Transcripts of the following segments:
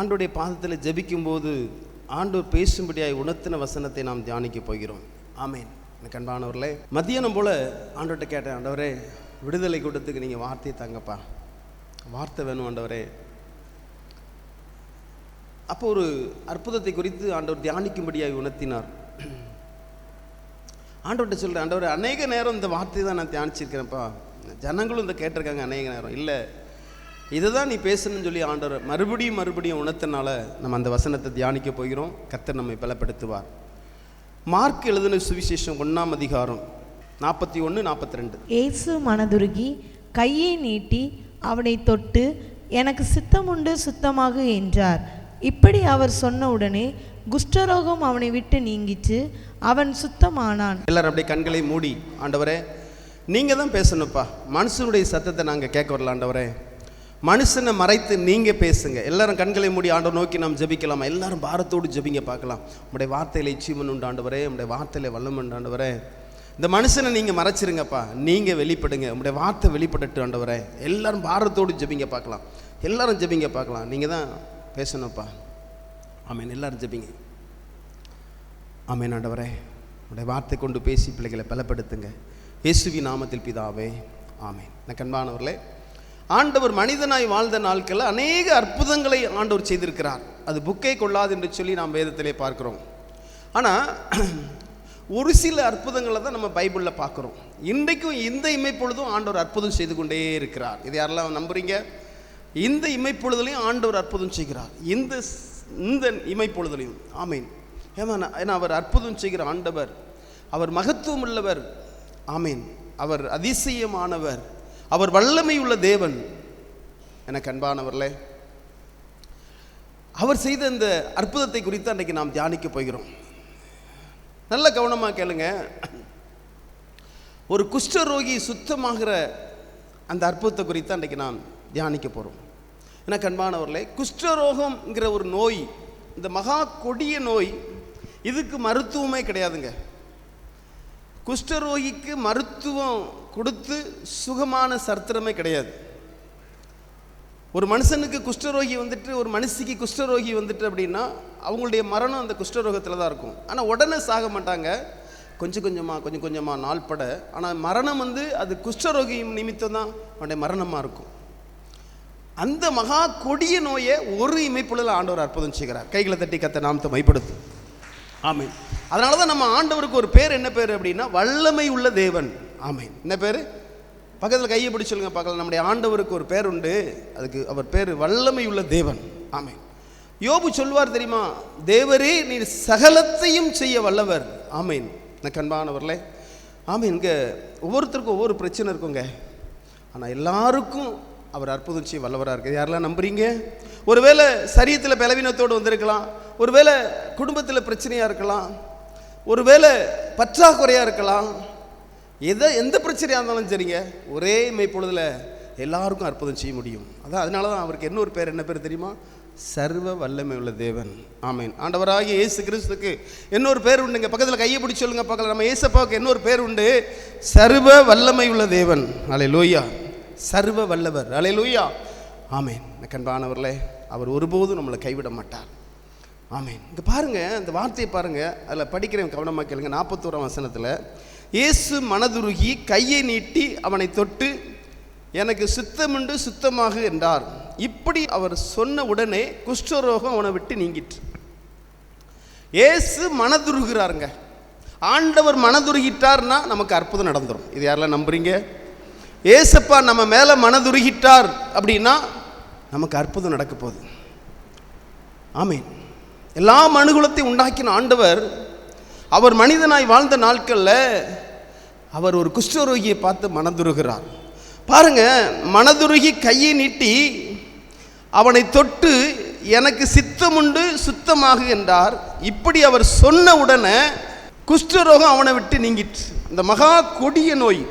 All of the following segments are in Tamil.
ஆண்டோடைய பாதத்தில் ஜெபிக்கும்போது ஆண்டவர் பேசும்படியாய் உணர்த்தின வசனத்தை நாம் தியானிக்க போகிறோம். ஆமேன். எனக்கு அன்பானவர்களே, மத்தியானம் போல் ஆண்டவர்கிட்ட கேட்டேன், ஆண்டவரே விடுதலை கூட்டத்துக்கு நீங்கள் வார்த்தையை தாங்கப்பா, வார்த்தை வேணும் ஆண்டவரே. அப்போ ஒரு அற்புதத்தை குறித்து ஆண்டவர் தியானிக்கும்படியாய் உணர்த்தினார். ஆண்டவர்கிட்ட சொல்கிறேன், ஆண்டவரே அநேக நேரம் இந்த வார்த்தை தான் நான் தியானிச்சிருக்கிறேன்ப்பா, ஜனங்களும் இந்த கேட்டிருக்காங்க அநேக நேரம், இல்லை இதுதான் நீ பேசணும்னு சொல்லி ஆண்டவர் மறுபடியும் உணர்த்தனால நம்ம அந்த வசனத்தை தியானிக்க போகிறோம். கர்த்தர் நம்மை பலப்படுத்துவார். மார்க் எழுதின சுவிசேஷம் 1ஆம் அதிகாரம் 41-42. இயேசு மனதுருகி கையை நீட்டி அவனை தொட்டு, எனக்கு சித்தமுண்டு சுத்தமாகு என்றார். இப்படி அவர் சொன்ன உடனே குஷ்டரோகம் அவனை விட்டு நீங்கிச்சு, அவன் சுத்தமானான். எல்லாரும் அப்படியே கண்களை மூடி, ஆண்டவரே நீங்கள் தான் பேசணும்ப்பா, மனுஷனுடைய சத்தத்தை நாங்கள் கேட்க வரல ஆண்டவரே, மனுஷனை மறைத்து நீங்கள் பேசுங்க. எல்லாரும் கண்களை மூடி ஆண்டவர் நோக்கி நாம் ஜெபிக்கலாமா? எல்லாரும் பாரத்தோடு ஜெபிங்க பார்க்கலாம். உங்களுடைய வார்த்தையில் ஜீவன் உண்டு ஆண்டவரே, உங்களுடைய வார்த்தையில் வல்லம் உண்டு ஆண்டவரே. இந்த மனுஷனை நீங்கள் மறைச்சிருங்கப்பா, நீங்கள் வெளிப்படுங்க, உங்களுடைய வார்த்தை வெளிப்படட்டு ஆண்டவரே. எல்லாரும் பாரத்தோடு ஜெபிங்க பார்க்கலாம். எல்லாரும் ஜெபிங்க பார்க்கலாம். நீங்கள் தான் பேசணும்ப்பா. ஆமேன். எல்லாரும் ஜெபிங்க. ஆமேன். ஆண்டவரே உங்களுடைய வார்த்தை கொண்டு பேசி பிள்ளைகளை பலப்படுத்துங்க. இயேசுவின் நாமத்தில் பிதாவே, ஆமேன். எனக்கு அன்பானவர்களே, ஆண்டவர் மனிதனாய் வாழ்ந்த நாட்களில் அநேக அற்புதங்களை ஆண்டவர் செய்திருக்கிறார். அது புக்கை கொள்ளாது என்று சொல்லி நாம் வேதத்திலே பார்க்கிறோம். ஆனால் ஒரு சில அற்புதங்களை தான் நம்ம பைபிளில் பார்க்குறோம். இன்றைக்கும் இந்த இமைப்பொழுதும் ஆண்டவர் அற்புதம் செய்து கொண்டே இருக்கிறார். இது யாரெல்லாம் நம்புறீங்க? இந்த இமைப்பொழுதுலையும் ஆண்டவர் அற்புதம் செய்கிறார். இந்த இமைப்பொழுதுலையும். ஆமீன். ஏன்னா அவர் அற்புதம் செய்கிற ஆண்டவர், அவர் மகத்துவம் உள்ளவர். ஆமீன். அவர் அதிசயமானவர், அவர் வல்லமை உள்ள தேவன். எனக்கு அன்பானவர்களே, அவர் செய்த இந்த அற்புதத்தை குறித்து அன்றைக்கு நாம் தியானிக்க போகிறோம். நல்ல கவனமாக கேளுங்க. ஒரு குஷ்டரோகி சுத்தமாகிற அந்த அற்புதத்தை குறித்து அன்றைக்கு நாம் தியானிக்க போகிறோம். எனக்கு அன்பானவர்களே, குஷ்டரோகம்ங்கிற ஒரு நோய், இந்த மகா கொடிய நோய், இதுக்கு மருத்துவமே கிடையாதுங்க. குஷ்டரோகிக்கு மருத்துவம் கொடுத்து சுகமான சரித்திரமே கிடையாது. ஒரு மனுஷனுக்கு குஷ்டரோகி வந்துட்டு, ஒரு மனுஷிக்கு குஷ்டரோகி வந்துட்டு அப்படின்னா அவங்களுடைய மரணம் அந்த குஷ்டரோகத்தில் தான் இருக்கும். ஆனால் உடனே சாக மாட்டாங்க, கொஞ்சம் கொஞ்சமாக நாள்பட. ஆனால் மரணம் வந்து அது குஷ்டரோகி நிமித்தம் தான் அவனுடைய மரணமாக இருக்கும். அந்த மகா கொடிய நோயை ஒரு இமைப்பொழுதில் ஆண்டவர் அற்புதம் செய்கிறார். கைகளை தட்டி கத்த நாமத்தை மைப்படுத்தும். ஆமீன். அதனால தான் நம்ம ஆண்டவருக்கு ஒரு பேர், என்ன பேர் அப்படின்னா வல்லமை உள்ள தேவன். ஆமீன். என்ன பேர்? பக்கத்தில் கையை பிடிச்சு சொல்லுங்க பார்க்கலாம். நம்முடைய ஆண்டவருக்கு ஒரு பேர் உண்டு, அதுக்கு அவர் பேர் வல்லமை உள்ள தேவன். ஆமீன். யோபு சொல்வார் தெரியுமா, தேவரே நீர் சகலத்தையும் செய்ய வல்லவர். ஆமீன். எனக்கு அன்பானவர்களே, ஆமீன். இங்கே ஒவ்வொருத்தருக்கும் ஒவ்வொரு பிரச்சனை இருக்குங்க, ஆனால் எல்லாருக்கும் அவர் அற்புதம் செய்ய வல்லவராக இருக்குது. யாரெல்லாம் நம்புறீங்க? ஒருவேளை சரீரத்தில் பலவீனத்தோடு வந்திருக்கலாம், ஒருவேளை குடும்பத்தில் பிரச்சனையாக இருக்கலாம், ஒருவேளை பற்றாக்குறையாக இருக்கலாம், எந்த பிரச்சனையாக இருந்தாலும் சரிங்க, ஒரே மெய்ப்பொழுதில் எல்லாருக்கும் அற்புதம் செய்ய முடியும். அதனால தான் அவருக்கு இன்னொரு பேர், என்ன பேர் தெரியுமா? சர்வ வல்லமை உள்ள தேவன். ஆமீன். ஆண்டவராகிய இயேசு கிறிஸ்துக்கு இன்னொரு பேர் உண்டுங்க. பக்கத்தில் கையை பிடிச்சி சொல்லுங்க பார்க்கலாம். நம்ம இயேசப்பாவுக்கு இன்னொரு பேர் உண்டு, சர்வ வல்லமை உள்ள தேவன். அல்லேலூயா. சர்வ வல்லவர். அல்லேலூயா. ஆமீன். அன்பானவர்களே, அவர் ஒருபோதும் நம்மளை கைவிட மாட்டார். ஆமீன். இங்கே பாருங்கள், அந்த வார்த்தையை பாருங்கள், அதில் படிக்கிறேன், கவனமாக கேளுங்க. 41ஆம் வசனத்தில், இயேசு மனதுருகி கையை நீட்டி அவனை தொட்டு, எனக்கு சித்தமுண்டு சுத்தமாக என்றார். இப்படி அவர் சொன்ன உடனே குஷ்டரோகம் அவனை விட்டு நீங்கிற்று. இயேசு மனதுருகிறாருங்க. ஆண்டவர் மனதுருகிட்டார்னா நமக்கு அற்புதம் நடந்துடும். இது யாரெல்லாம் நம்புறீங்க? ஏசப்பா நம்ம மேலே மனதுருகிட்டார் அப்படின்னா நமக்கு அற்புதம் நடக்க போகுது. ஆமீன். எல்லா மனுகுலத்தையும் உண்டாக்கின ஆண்டவர், அவர் மனிதனாய் வாழ்ந்த நாட்களில் அவர் ஒரு குஷ்டரோகியை பார்த்து மனதுருகிறார். பாருங்க, மனதுருகி கையை நீட்டி அவனை தொட்டு, எனக்கு சித்தமுண்டு சுத்தமாக என்றார். இப்படி அவர் சொன்ன உடனே குஷ்டரோகம் அவனை விட்டு நீங்கிற்று. இந்த மகா கொடிய நோய்,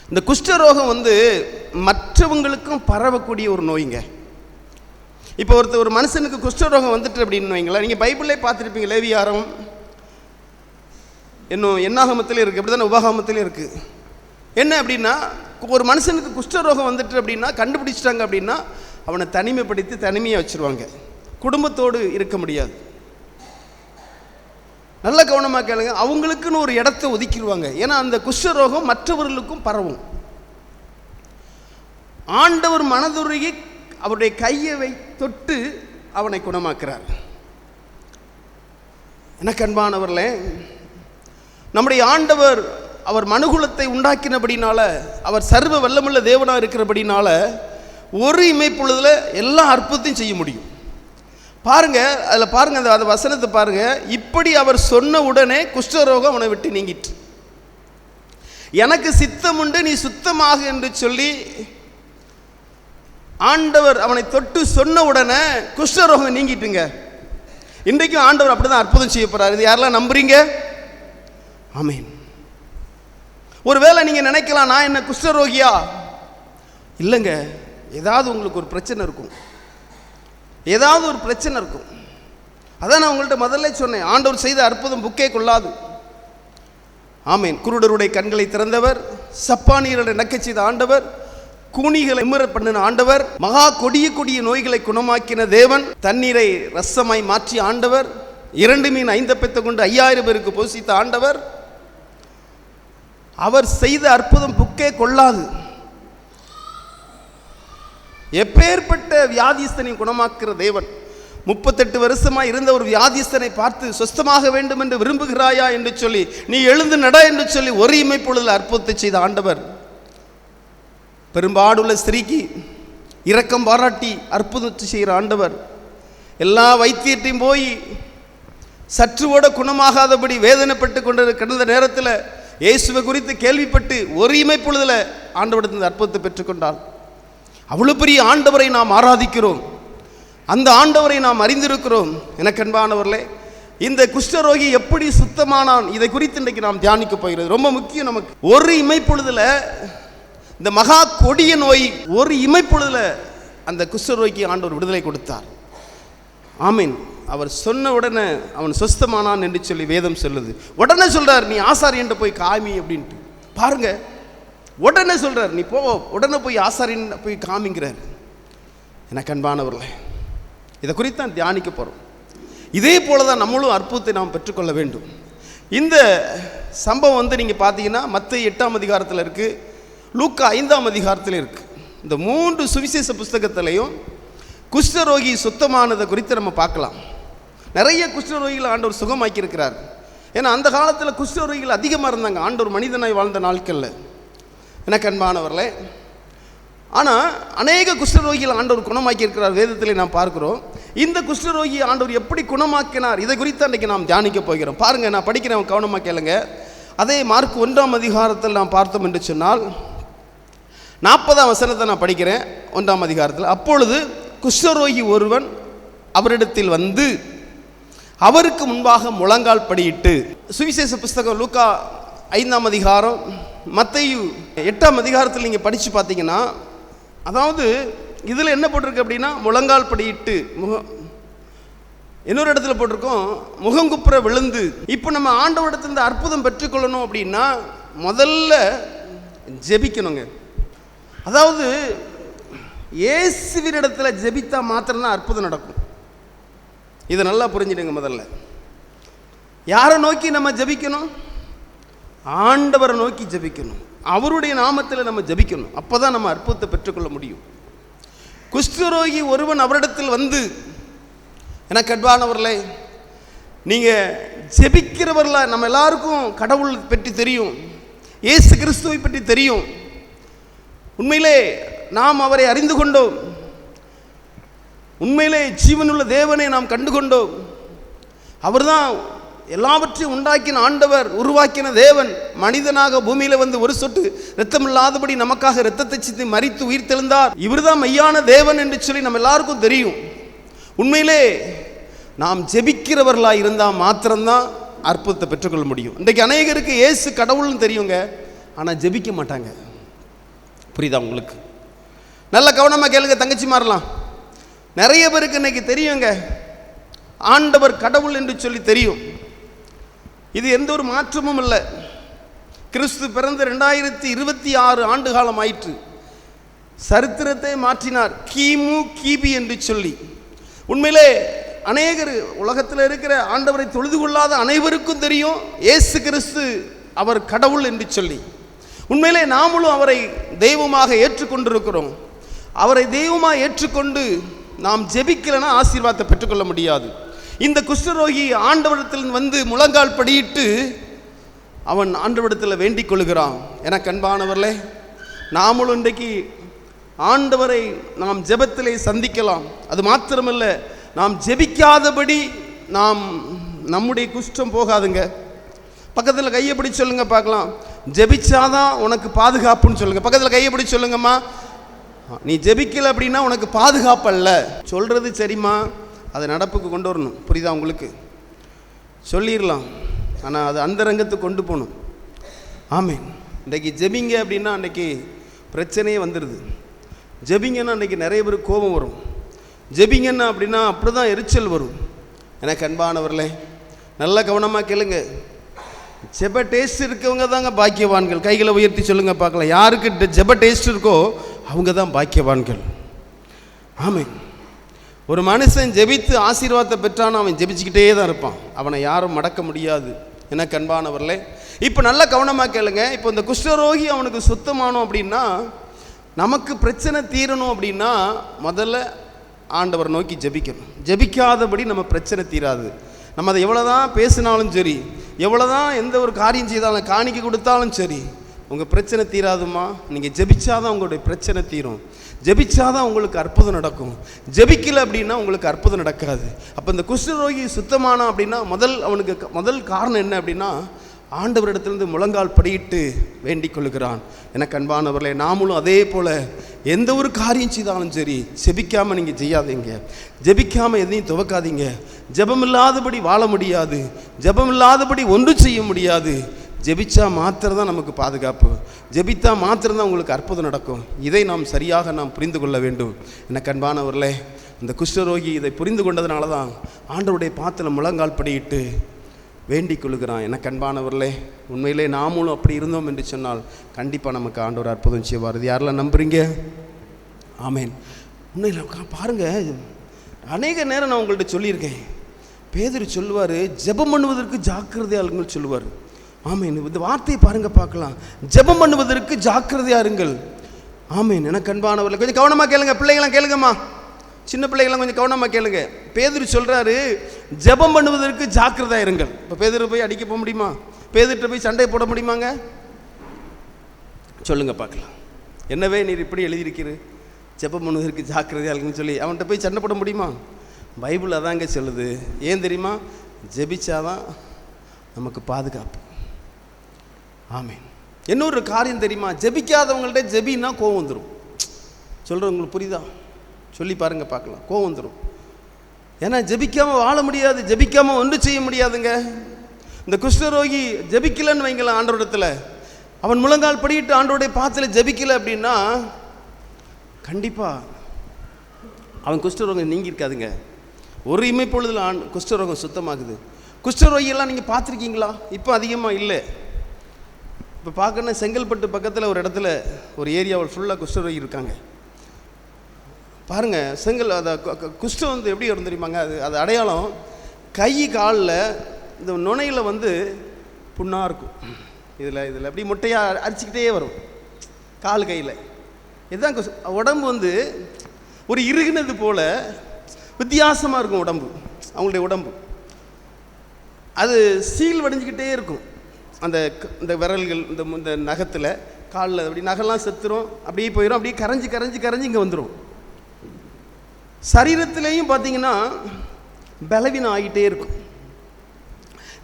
இந்த குஷ்டரோகம் வந்து மற்றவங்களுக்கும் பரவக்கூடிய ஒரு நோய்ங்க. இப்போ ஒரு மனுஷனுக்கு குஷ்டரோகம் வந்துட்டு அப்படின்னு வைங்களேன், நீங்கள் பைபிளே பார்த்துருப்பீங்க. லேவியாரம் இன்னும் என்னாகமத்திலே இருக்குது, அப்படி தானே உபாகமத்திலே இருக்குது. என்ன அப்படின்னா, ஒரு மனுஷனுக்கு குஷ்டரோகம் வந்துட்டு அப்படின்னா கண்டுபிடிச்சிட்டாங்க அப்படின்னா அவனை தனிமைப்படுத்தி தனிமையாக வச்சுருவாங்க. குடும்பத்தோடு இருக்க முடியாது. நல்ல கவனமாக கேளுங்க. அவங்களுக்குன்னு ஒரு இடத்த ஒதுக்கிடுவாங்க. ஏன்னா அந்த குஷ்டரோகம் மற்றவர்களுக்கும் பரவும். ஆண்டவர் மனதுருகி அவருடைய கையை தொட்டு அவனை குணமாக்குறார். எனக்கு அன்பானவர்களே, நம்முடைய ஆண்டவர் அவர் மனுகுலத்தை உண்டாக்கினபடினால, அவர் சர்வ வல்லமுள்ள தேவனாக இருக்கிறபடினால ஒரு இமைப்பொழுதில் எல்லா அற்புதத்தையும் செய்ய முடியும். பாருங்க, அதில் பாருங்க, அந்த வசனத்தை பாருங்க. இப்படி அவர் சொன்ன உடனே குஷ்டரோகம் அவனை விட்டு நீங்கிட்டு, எனக்கு சித்தம் உண்டு நீ சுத்தமாக என்று சொல்லி ஆண்டவர் அவனை தொட்டு சொன்ன உடனே குஷ்டரோகம் நீங்கிட்டுங்க. இன்றைக்கும் ஆண்டவர் அப்படிதான் அற்புதம் செய்ய போறார். இது யாரெல்லாம் நம்புறீங்க? ஆமென். ஒருவேளை நீங்க நினைக்கலாம், நான் என்ன குஷ்டரோகியா? இல்லைங்க, ஏதாவது உங்களுக்கு ஒரு பிரச்சனை இருக்கும். ஏதாவது ஒரு பிரச்சனை இருக்கும். அதான் நான் உங்கள்கிட்ட முதல்ல சொன்னேன், ஆண்டவர் செய்த அற்புதம் புக்கே கொள்ளாது. ஆமேன். குருடருடைய கண்களை திறந்தவர், சப்பானியருடைய நக்கை செய்த ஆண்டவர், கூனிகளை நிமிர பண்ணின ஆண்டவர், மகா கொடிய கொடிய நோய்களை குணமாக்கின தேவன், தண்ணீரை ரசமாய் மாற்றி ஆண்டவர், 2 மீன் 5 பெத்த கொண்டு 5000 பேருக்கு போஷித்த ஆண்டவர். அவர் செய்த அற்புதம் புக்கே கொள்ளாது. எப்பேற்பட்ட வியாதிஸ்தனை குணமாக்குற தேவன். 38 வருஷமா இருந்த ஒரு வியாதிஸ்தனை பார்த்து சொஸ்தமாக வேண்டும் என்று விரும்புகிறாயா என்று சொல்லி, நீ எழுந்து நட என்று சொல்லி ஒரு இமைப்பொழுதில் அற்புதத்தை செய்த ஆண்டவர். பெரும்பாடுள்ள ஸ்திரீக்கு இரக்கம் பாராட்டி அற்புதத்தை செய்கிற ஆண்டவர். எல்லா வைத்தியத்தையும் போய் சற்றுவோட குணமாகாதபடி வேதனைப்பட்டு கொண்டு கிடந்த நேரத்தில் இயேசுவை குறித்து கேள்விப்பட்டு ஒரு இமைப்பொழுதில் ஆண்டவரிடத்தில் அற்புதத்தை பெற்றுக்கொண்டாள். அவ்வளோ பெரிய ஆண்டவரை நாம் ஆராதிக்கிறோம். அந்த ஆண்டவரை நாம் அறிந்திருக்கிறோம். எனக்கு அன்பானவர்களே, இந்த குஷ்டரோகி எப்படி சுத்தமானான், இதை குறித்து இன்றைக்கு நாம் தியானிக்க போகிறது. ரொம்ப முக்கியம். நமக்கு ஒரு இமைப்பொழுதில் இந்த மகா கொடிய நோய் ஒரு இமைப்பொழுதில் அந்த குஷ்டரோகிக்கு ஆண்டவர் விடுதலை கொடுத்தார். ஆமீன். அவர் சொன்ன உடனே அவன் சொஸ்தமானான் என்று சொல்லி வேதம் சொல்லுது. உடனே சொல்றார், நீ ஆசாரியன்ட்ட போய் காமி அப்படின்ட்டு. பாருங்க, உடனே சொல்றார், நீ போ, உடனே போய் ஆசாரியன் போய் காமிங்கிறார். எனக்கு அன்பானவர்களே, இதை குறித்து தான் தியானிக்க போகிறோம். இதே போல தான் நம்மளும் அற்புதத்தை நாம் பெற்றுக்கொள்ள வேண்டும். இந்த சம்பவம் நீங்கள் பார்த்தீங்கன்னா மத்தேயு 8ஆம் அதிகாரத்தில் இருக்குது, லூக்கா 5ஆம் அதிகாரத்தில் இருக்குது. இந்த 3 சுவிசேஷ புஸ்தகத்திலையும் குஷ்டரோகி சுத்தமானதை குறித்து நம்ம பார்க்கலாம். நிறைய குஷ்டரோகிகளை ஆண்டவர் சுகமாக்கி இருக்கிறார். ஏன்னா அந்த காலத்தில் குஷ்டரோகிகள் அதிகமாக இருந்தாங்க ஆண்டவர் மனிதனாய் வாழ்ந்த நாட்களில். எனக்கு அன்பானவர்களே, ஆனால் அநேக குஷ்டரோகிகள் ஆண்டவர் குணமாக்கி இருக்கிறார். வேதத்தில் நாம் பார்க்கிறோம். இந்த குஷ்டரோகி ஆண்டவர் எப்படி குணமாக்கினார், இதை குறித்து அன்றைக்கி நாம் தியானிக்க போகிறோம். பாருங்கள், நான் படிக்கிறேன், கவனமாக கேளுங்க. அதே மார்க் 1ஆம் அதிகாரத்தில் நாம் பார்த்தோம் என்று சொன்னால் 40ஆம் வசனத்தை நான் படிக்கிறேன். 1ஆம் அதிகாரத்தில், அப்பொழுது குஷ்டரோகி ஒருவன் அவரிடத்தில் வந்து அவருக்கு முன்பாக முழங்கால் படியிட்டு. சுவிசேஷ புஸ்தகம் லூக்கா 5ஆம் அதிகாரம், மத்தேயு 8ஆம் அதிகாரத்தில் நீங்கள் படித்து பார்த்தீங்கன்னா, அதாவது இதில் என்ன போட்டிருக்கு அப்படின்னா, முழங்கால் படியிட்டு, இன்னொரு இடத்துல போட்டிருக்கோம் முகங்குப்புற விழுந்து. இப்போ நம்ம ஆண்டவரிடத்தில் இந்த அற்புதம் பெற்றுக்கொள்ளணும் அப்படின்னா முதல்ல ஜெபிக்கணுங்க. அதாவது இயேசுவின் இடத்துல ஜெபித்தா மாத்திரம்தான் அற்புதம் நடக்கும். இதை நல்லா புரிஞ்சுடுங்க. முதல்ல யாரை நோக்கி நம்ம ஜெபிக்கணும்? ஆண்டவரை நோக்கி ஜெபிக்கணும். அவருடைய நாமத்தில் நம்ம ஜெபிக்கணும். அப்போ தான் நம்ம அற்புதத்தை பெற்றுக்கொள்ள முடியும். குஷ்டரோகி ஒருவன் அவரிடத்தில் வந்து, எனக்கு அன்பானவர்களே, நீங்கள் ஜெபிக்கிறவர்களா, நம்ம எல்லாருக்கும் கடவுள் பற்றி தெரியும், இயேசு கிறிஸ்துவை பற்றி தெரியும். உண்மையிலே நாம் அவரை அறிந்து கொண்டோம். உண்மையிலே ஜீவனுள்ள தேவனை நாம் கண்டுகொண்டோம். அவர்தான் எல்லாவற்றையும் உண்டாக்கின ஆண்டவர், உருவாக்கின தேவன். மனிதனாக பூமியில் வந்து ஒரு சொட்டு இரத்தம் இல்லாதபடி நமக்காக இரத்தத்தை சிந்தி மரித்து உயிர் தெழுந்தார். இவர் தான் மெய்யான தேவன் என்று சொல்லி நம்ம எல்லாருக்கும் தெரியும். உண்மையிலே நாம் ஜெபிக்கிறவர்களாக இருந்தால் மாத்திரம்தான் அற்புதத்தை பெற்றுக்கொள்ள முடியும். இன்றைக்கு அநேகருக்கு இயேசு கடவுள்னு தெரியுங்க, ஆனால் ஜெபிக்க மாட்டாங்க. புரியுதா உங்களுக்கு? நல்ல கவனமாக கேளுங்க தங்கச்சி மாறலாம். நிறைய பேருக்கு இன்னைக்கு தெரியுங்க ஆண்டவர் கடவுள் என்று சொல்லி தெரியும். இது எந்த ஒரு மாற்றமும் இல்லை. கிறிஸ்து பிறந்த 2026 ஆண்டு காலம் ஆயிற்று. சரித்திரத்தை மாற்றினார். கிமு கிபி என்று சொல்லி உண்மையிலே அநேகர் உலகத்தில் இருக்கிற ஆண்டவரை தொழுது கொள்ளாத அனைவருக்கும் தெரியும் இயேசு கிறிஸ்து அவர் கடவுள் என்று சொல்லி. உண்மையிலே நாமளும் அவரை தெய்வமாக ஏற்றுக்கொண்டிருக்கிறோம். அவரை தெய்வமாக ஏற்றுக்கொண்டு நாம் ஜெபிக்கலைன்னா ஆசீர்வாதத்தை பெற்றுக்கொள்ள முடியாது. இந்த குஷ்டரோகி ஆண்டவரிடத்தில் வந்து முழங்கால் படியிட்டு அவன் ஆண்டவரிடத்தில் வேண்டிக் கொள்கிறான். எனக்கு அன்பானவர்களே, நாமளும் இன்றைக்கு ஆண்டவரை நாம் ஜெபத்திலே சந்திக்கலாம். அது மாத்திரமல்ல, நாம் ஜெபிக்காதபடி நம்முடைய குஷ்டம் போகாதுங்க. பக்கத்தில் கையை பிடி சொல்லுங்க பார்க்கலாம். ஜெபிச்சாதான் உனக்கு பாதுகாப்புன்னு சொல்லுங்க. பக்கத்தில் கையை பிடி சொல்லுங்கம்மா. நீ ஜெபிக்கலை அப்படின்னா உனக்கு பாதுகாப்பு அல்ல. சொல்றது சரிம்மா, அதை நடப்புக்கு கொண்டு வரணும். புரியுதா உங்களுக்கு? சொல்லிடலாம், ஆனால் அது அந்த ரங்கத்துக்கு கொண்டு போகணும். ஆமீன். இன்றைக்கி ஜெபிங்க அப்படின்னா அன்றைக்கி பிரச்சனையே வந்துடுது. ஜெபிங்கன்னா அன்றைக்கி நிறைய பேருக்கு கோபம் வரும். ஜெபிங்கன்னா அப்படின்னா அப்படி தான் எரிச்சல் வரும். எனக்கு அன்பானவர்களே, நல்ல கவனமாக கேளுங்க. ஜெப டேஸ்ட் இருக்கவங்க தாங்க பாக்கியவான்கள். கைகளை உயர்த்தி சொல்லுங்க பார்க்கலாம். யாருக்கு ஜெப டேஸ்ட் இருக்கோ அவங்க தான் பாக்கியவான்கள். ஆமீன். ஒரு மனுஷன் ஜெபித்து ஆசீர்வாதத்தை பெற்றான்னு அவன் ஜெபிச்சுக்கிட்டே தான் இருப்பான். அவனை யாரும் மடக்க முடியாது. எனக்கு அன்பானவர்களே, இப்போ நல்ல கவனமாக கேளுங்க. இப்போ இந்த குஷ்டரோகி அவனுக்கு சுத்தமானோம் அப்படின்னா, நமக்கு பிரச்சனை தீரணும் அப்படின்னா முதல்ல ஆண்டவர் நோக்கி ஜெபிக்கணும். ஜெபிக்காதபடி நம்ம பிரச்சனை தீராது. நம்ம அதை எவ்வளோ தான் பேசினாலும் சரி, எவ்வளோ தான் எந்த ஒரு காரியம் செய்தாலும், காணிக்க கொடுத்தாலும் சரி, உங்கள் பிரச்சனை தீராதுமா. நீங்கள் ஜெபிச்சாதான் உங்களுடைய பிரச்சனை தீரும். ஜெபிச்சாதான் உங்களுக்கு அற்புதம் நடக்கும். ஜெபிக்கலை அப்படின்னா உங்களுக்கு அற்புதம் நடக்காது. அப்போ இந்த குஷ்டரோகி சுத்தமானா அப்படின்னா அவனுக்கு முதல் காரணம் என்ன அப்படின்னா, ஆண்டவரிடத்திலிருந்து முழங்கால் படியிட்டு வேண்டிக் கொள்கிறான். எனக்கு அன்பானவர்களே, நாமளும் அதே போல் எந்த ஒரு காரியம் செய்தாலும் சரி, ஜெபிக்காமல் நீங்கள் செய்யாதீங்க. ஜெபிக்காமல் எதையும் துவக்காதீங்க. ஜெபமில்லாதபடி வாழ முடியாது. ஜெபமில்லாதபடி ஒன்றும் செய்ய முடியாது. ஜெபிச்சா மாத்திரம் தான் நமக்கு பாதுகாப்பு. ஜெபித்தா மாத்திரம் தான் உங்களுக்கு அற்புதம் நடக்கும். இதை சரியாக நாம் புரிந்து கொள்ள வேண்டும். எனக்கு அன்பானவர்களே, இந்த குஷ்டரோகி இதை புரிந்து கொண்டதுனால தான் ஆண்டவருடைய பாத்திரம் முழங்கால் படியிட்டு வேண்டிக் கொள்கிறான். எனக்கு அன்பானவர்களே, உண்மையிலே நாமளும் அப்படி இருந்தோம் என்று சொன்னால் கண்டிப்பாக நமக்கு ஆண்டவர் அற்புதம் செய்வார். இது யாரெல்லாம் நம்புறீங்க? ஆமேன். உண்மையில் பாருங்கள், அநேக நேரம் நான் உங்கள்கிட்ட சொல்லியிருக்கேன். பேதுரு சொல்லுவார், ஜெபம் பண்ணுவதற்கு ஜாக்கிரதையாக இருங்கள் சொல்லுவார். ஆமீன். இந்த வார்த்தையை பாருங்கள் பார்க்கலாம். ஜெபம் பண்ணுவதற்கு ஜாக்கிரதையாக இருங்கள். ஆமீன். எனக்கு அன்பானவர்களே, கொஞ்சம் கவனமாக கேளுங்க. பிள்ளைங்களாம் கேளுங்கம்மா, சின்ன பிள்ளைகளாம் கொஞ்சம் கவனமாக கேளுங்க. பேதுரு சொல்கிறாரு, ஜெபம் பண்ணுவதற்கு ஜாக்கிரதையாக இருங்கள். இப்போ பேதுரு போய் அடிக்க போக முடியுமா? பேதுருட்ட போய் சண்டை போட முடியுமாங்க? சொல்லுங்க பார்க்கலாம். என்னவே நீர் இப்படி எழுதியிருக்கிற, ஜெபம் பண்ணுவதற்கு ஜாக்கிரதையாக இருக்குன்னு சொல்லி அவன்கிட்ட போய் சண்டை போட முடியுமா? பைபிள் அதாங்க சொல்லுது. ஏன் தெரியுமா? ஜெபிச்சாதான் நமக்கு பாதுகாப்பு. ஆமீன். இன்னொரு காரியம் தெரியுமா? ஜெபிக்காதவங்கள்ட்ட ஜெபின்னா கோவம் வந்துடும். சொல்கிறேன், உங்களுக்கு புரியுதா? சொல்லி பாருங்கள் பார்க்கலாம். கோவம் வந்துடும். ஏன்னா ஜெபிக்காமல் வாழ முடியாது. ஜெபிக்காமல் ஒன்றும் செய்ய முடியாதுங்க. இந்த குஷ்டரோகி ஜெபிக்கலன்னு வைங்களேன், ஆண்டவரிடத்தில் அவன் முழங்கால் படியிட்டு ஆண்டவருடைய பாத்தில் ஜெபிக்கலை அப்படின்னா கண்டிப்பாக அவன் குஷ்டரோகம் நீங்கி இருக்காதுங்க. ஒரு இமைப்பொழுதில் குஷ்டரோகம் சுத்தமாகுது. குஷ்டரோகியெல்லாம் நீங்கள் பார்த்துருக்கீங்களா? இப்போ அதிகமாக இல்லை. இப்போ பார்க்கணும், செங்கல்பட்டு பக்கத்தில் ஒரு இடத்துல ஒரு ஏரியாவில் ஃபுல்லாக குஷ்டரோகி இருக்காங்க. பாருங்கள், அதை குஷ்டம் வந்து எப்படி வரும் தெரியுமாங்க? அது அடையாளம் கை காலில் இந்த நுனையில் புண்ணாக இருக்கும். இதில் அப்படி முட்டையாக அரிச்சிக்கிட்டே வரும் கால் கையில். இதுதான் உடம்பு ஒரு இறுகினது போல் வித்தியாசமாக இருக்கும் உடம்பு. அவங்களுடைய உடம்பு அது சீல் வடிஞ்சிக்கிட்டே இருக்கும். இந்த விரல்கள், இந்த நகத்தில், காலில் அப்படி நகெல்லாம் செத்துரும், அப்படியே போயிடும். அப்படியே கரைஞ்சி கரைஞ்சி கரைஞ்சி இங்கே வந்துடும். சரீரத்திலையும் பார்த்தீங்கன்னா பலவீனம் ஆகிட்டே இருக்கும்.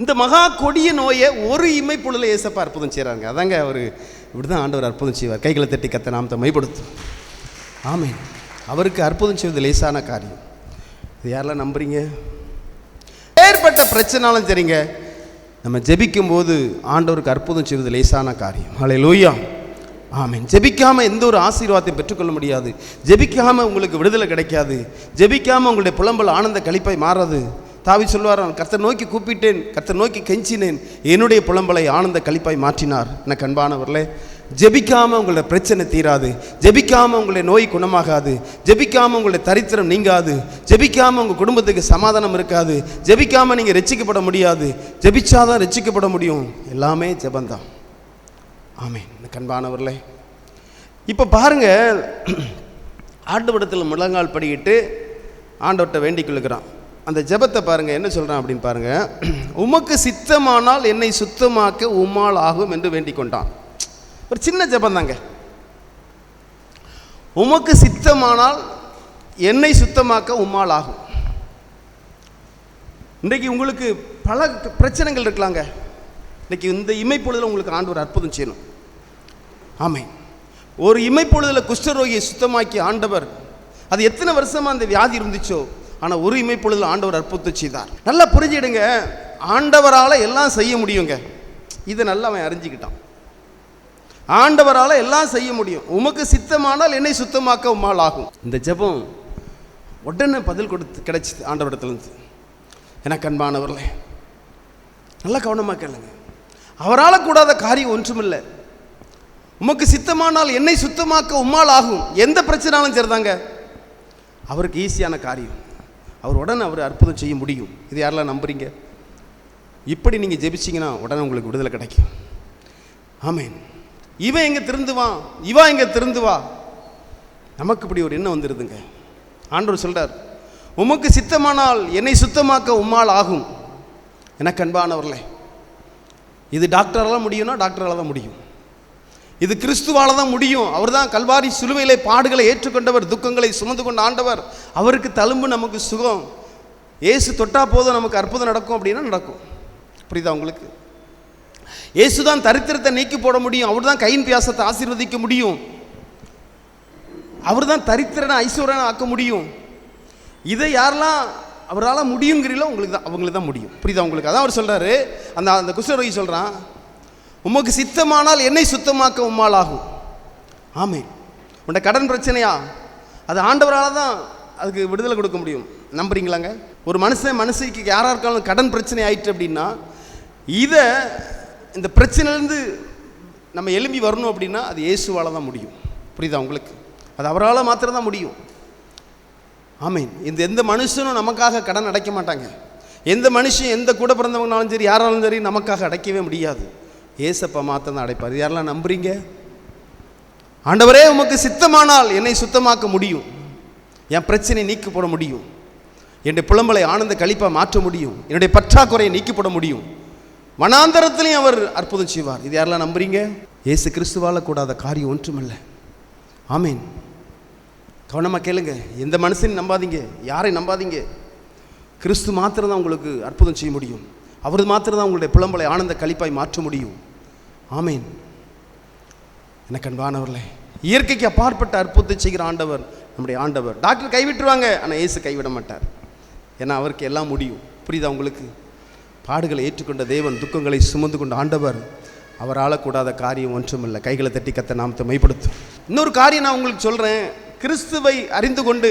இந்த மகா கொடிய நோயை ஒரு இமைப்பொழுதில் ஏசப்பா அற்புதம் செய்கிறாங்க. அதாங்க அவர் இப்படி தான் ஆண்டவர் அற்புதம் செய்வார். கைகளை தட்டி கத்த நாமத்தை மைப்படுத்தும். ஆமீன். அவருக்கு அற்புதம் செய்வது லேசான காரியம். இது யாரெல்லாம் நம்புறீங்க? ஏற்பட்ட பிரச்சனாலும் சரிங்க, நம்ம ஜெபிக்கும் போது ஆண்டவருக்கு அற்புதம் செய்வது லேசான காரியம். ஹல்லேலூயா. ஆமீன். ஜெபிக்காமல் எந்த ஒரு ஆசீர்வாதத்தையும் பெற்றுக்கொள்ள முடியாது. ஜெபிக்காமல் உங்களுக்கு விடுதலை கிடைக்காது. ஜெபிக்காமல் உங்களுடைய புலம்பல் ஆனந்த களிப்பாய் மாறாது. தாவீது சொல்வார், கர்த்தர் நோக்கி கூப்பிட்டேன், கர்த்தர் நோக்கி கெஞ்சினேன், என்னுடைய புலம்பலை ஆனந்த களிப்பாய் மாற்றினார். எனக்கு அன்பானவர்களே, ஜெபிக்காமல் உங்களுடைய பிரச்சனை தீராது, ஜெபிக்காமல் உங்களுடைய நோய் குணமாகாது, ஜெபிக்காமல் உங்களுடைய தரித்திரம் நீங்காது, ஜெபிக்காமல் உங்கள் குடும்பத்துக்கு சமாதானம் இருக்காது, ஜெபிக்காமல் நீங்கள் ரட்சிக்கப்பட முடியாது. ஜெபிச்சாதான் ரட்சிக்கப்பட முடியும். எல்லாமே ஜெபந்தான். ஆமென். கண்பானவர்களே, இப்போ பாருங்க, ஆண்டவரிடத்தில் முழங்கால் படிக்கிட்டு ஆண்டவர்கிட்ட வேண்டிக் கொள்ளுகிறான். அந்த ஜெபத்தை பாருங்க, என்ன சொல்றான் அப்படின்னு பாருங்க. உமக்கு சித்தமானால் என்னை சுத்தமாக்க உம்மால் ஆகும் என்று வேண்டிக் கொண்டான். ஒரு சின்ன ஜெபம் தாங்க. உமக்கு சித்தமானால் என்னை சுத்தமாக்க உம்மால் ஆகும். இன்றைக்கு உங்களுக்கு பல பிரச்சனைகள் இருக்கலாங்க. இன்றைக்கி இந்த இமைப்பொழுதில் உங்களுக்கு ஆண்டவர் அற்புதம் செய்யணும். ஆமென். ஒரு இமைப்பொழுதில் குஷ்டரோகியை சுத்தமாக்கி ஆண்டவர், அது எத்தனை வருஷமாக அந்த வியாதி இருந்துச்சோ, ஆனால் ஒரு இமைப்பொழுதில் ஆண்டவர் அற்புதம் செய்தார். நல்லா புரிஞ்சிடுங்க, ஆண்டவரால் எல்லாம் செய்ய முடியுங்க. இதை நல்லா அவன் அறிஞ்சிக்கிட்டான். ஆண்டவரால் எல்லாம் செய்ய முடியும். உமக்கு சித்தமானால் என்னை சுத்தமாக்க உம்மால் ஆகும். இந்த ஜெபம் உடனே பதில் கொடுத்து கிடைச்சிது ஆண்டவரிடத்துலேருந்து. எனக்கு அன்பானவர்களே, நல்லா கவனமாக கேளுங்க. அவரால் கூடாத காரியம் ஒன்றுமில்லை. உமக்கு சித்தமானால் என்னை சுத்தமாக்க உம்மால் ஆகும். எந்த பிரச்சனாலும் சரிதாங்க, அவருக்கு ஈஸியான காரியம். அவர் உடனே அவர் அற்புதம் செய்ய முடியும். இது யாரெல்லாம் நம்புறீங்க? இப்படி நீங்கள் ஜெபிச்சிங்கன்னா உடனே உங்களுக்கு விடுதலை கிடைக்கும். ஆமென். இவன் எங்கே திருந்துவான், இவா எங்கே திருந்துவா, நமக்கு இப்படி ஒரு எண்ணம் வந்துடுதுங்க. ஆண்டவர் சொல்றார், உமக்கு சித்தமானால் என்னை சுத்தமாக்க உம்மால் ஆகும். எனக்கு அன்பானவர்களே, இது டாக்டரால் முடியும்னா டாக்டரால் தான் முடியும். இது கிறிஸ்துவால் தான் முடியும். அவர் தான் கல்வாரி சிலுவையிலே பாடுகளை ஏற்றுக்கொண்டவர், துக்கங்களை சுமந்து கொண்ட ஆண்டவர். அவருக்கு தழும்பு நமக்கு சுகம். இயேசு தொட்டா போதும் நமக்கு அற்புதம் நடக்கும் அப்படின்னா நடக்கும். புரியுதா உங்களுக்கு? இயேசு தான் தரித்திரத்தை நீக்கி போட முடியும். அவர் தான் கையின் பியாசத்தை ஆசீர்வதிக்க முடியும். அவர் தான் தரித்திரனை ஐஸ்வர்யனை ஆக்க முடியும். இதை யாரெல்லாம் அவரால் முடியுங்கிறீங்களோ உங்களுக்கு தான், அவங்களுக்கு தான் முடியும். புரியுதா உங்களுக்கு? அதான் அவர் சொல்கிறாரு, அந்த குஷ்டரோகி சொல்கிறான், உமக்கு சித்தமானால் என்னை சுத்தமாக்க உம்மால் ஆகும். ஆமென். உன்னை கடன் பிரச்சனையா, அது ஆண்டவரால் தான் அதுக்கு விடுதலை கொடுக்க முடியும். நம்புறீங்களாங்க? ஒரு மனுஷிக்கு யாராக இருக்காலும் கடன் பிரச்சனை ஆயிட்டு அப்படின்னா, இதை இந்த பிரச்சனையிலேருந்து நம்ம எழும்பி வரணும் அப்படின்னா அது இயேசுவால் தான் முடியும். புரியுதா உங்களுக்கு? அது அவரால் மாத்திரம் தான் முடியும். ஆமென். எந்த மனுஷனும் நமக்காக கடன் அடைக்க மாட்டாங்க. எந்த மனுஷன் எந்த கூட பிறந்தவங்கனாலும் சரி, யாராலும் சரி, நமக்காக அடைக்கவே முடியாது. ஏசப்பா மாத்திரம் தான் அடைப்பார். யாரெல்லாம் நம்புறீங்க? ஆண்டவரே, உமக்கு சித்தமானால் என்னை சுத்தமாக்க முடியும், என் பிரச்சனை நீக்கி போட முடியும், என்னுடைய புலம்பலை ஆனந்த கழிப்பாக மாற்ற முடியும், என்னுடைய பற்றாக்குறையை நீக்கி போட முடியும், வனாந்தரத்திலையும் அவர் அற்புதம் செய்வார். இது யாரெல்லாம் நம்புறீங்க? இயேசு கிறிஸ்துவால் கூடாத காரியம் ஒன்றுமில்லை. ஆமீன். கவனமாக கேளுங்க. எந்த மனுஷனையும் நம்பாதீங்க, யாரையும் நம்பாதீங்க. கிறிஸ்து மாத்திரம் தான் உங்களுக்கு அற்புதம் செய்ய முடியும். அவர் மாத்திரம் தான் உங்களுடைய புலம்பலை ஆனந்த கழிப்பாய் மாற்ற முடியும். ஆமீன். எனக்கு அன்பானவர்களே, இயற்கைக்கு அப்பாற்பட்ட அற்புதத்தை செய்கிற ஆண்டவர் நம்முடைய ஆண்டவர். டாக்டர் கைவிட்டுருவாங்க, ஆனால் இயேசு கைவிட மாட்டார். ஏன்னா அவருக்கு எல்லாம் முடியும். புரியுதா உங்களுக்கு? பாடுகளை ஏற்றுக்கொண்ட தேவன், துக்கங்களை சுமந்து கொண்ட ஆண்டவர், அவரால் கூடாத காரியம் ஒன்றுமில்லை. கைகளை தட்டி கத்த நாமத்தை மைப்படுத்தும். இன்னொரு காரியம் நான் உங்களுக்கு சொல்கிறேன். கிறிஸ்துவை அறிந்து கொண்டு,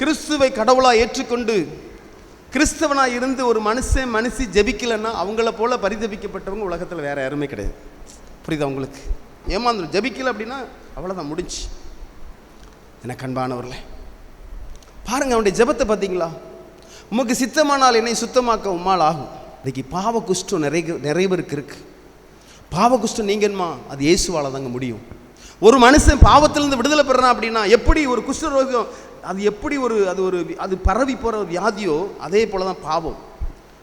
கிறிஸ்துவை கடவுளாக ஏற்றுக்கொண்டு, கிறிஸ்தவனாக இருந்து ஒரு மனுஷி ஜெபிக்கலைன்னா அவங்கள போல பரிதபிக்கப்பட்டவங்க உலகத்தில் வேறு யாருமே கிடையாது. புரியுதா உங்களுக்கு? ஏமாந்துடும். ஜெபிக்கலை அப்படின்னா அவ்வளோதான், முடிஞ்சு. எனக்கு அன்பானவர்களே, பாருங்கள் அவனுடைய ஜெபத்தை பார்த்தீங்களா? உமக்கு சித்தமானால் என்னை சுத்தமாக்க உம்மால் ஆகும். இன்றைக்கி பாவ குஷ்டம் நிறைய பேருக்கு இருக்குது. பாவ குஷ்டம் நீங்கன்மா, அது இயேசுவால் தாங்க முடியும். ஒரு மனுஷன் பாவத்திலிருந்து விடுதலை பெறான் அப்படின்னா, எப்படி ஒரு குஷ்டரோகம் அது எப்படி அது பரவி போகிற வியாதியோ அதே போல தான் பாவம்.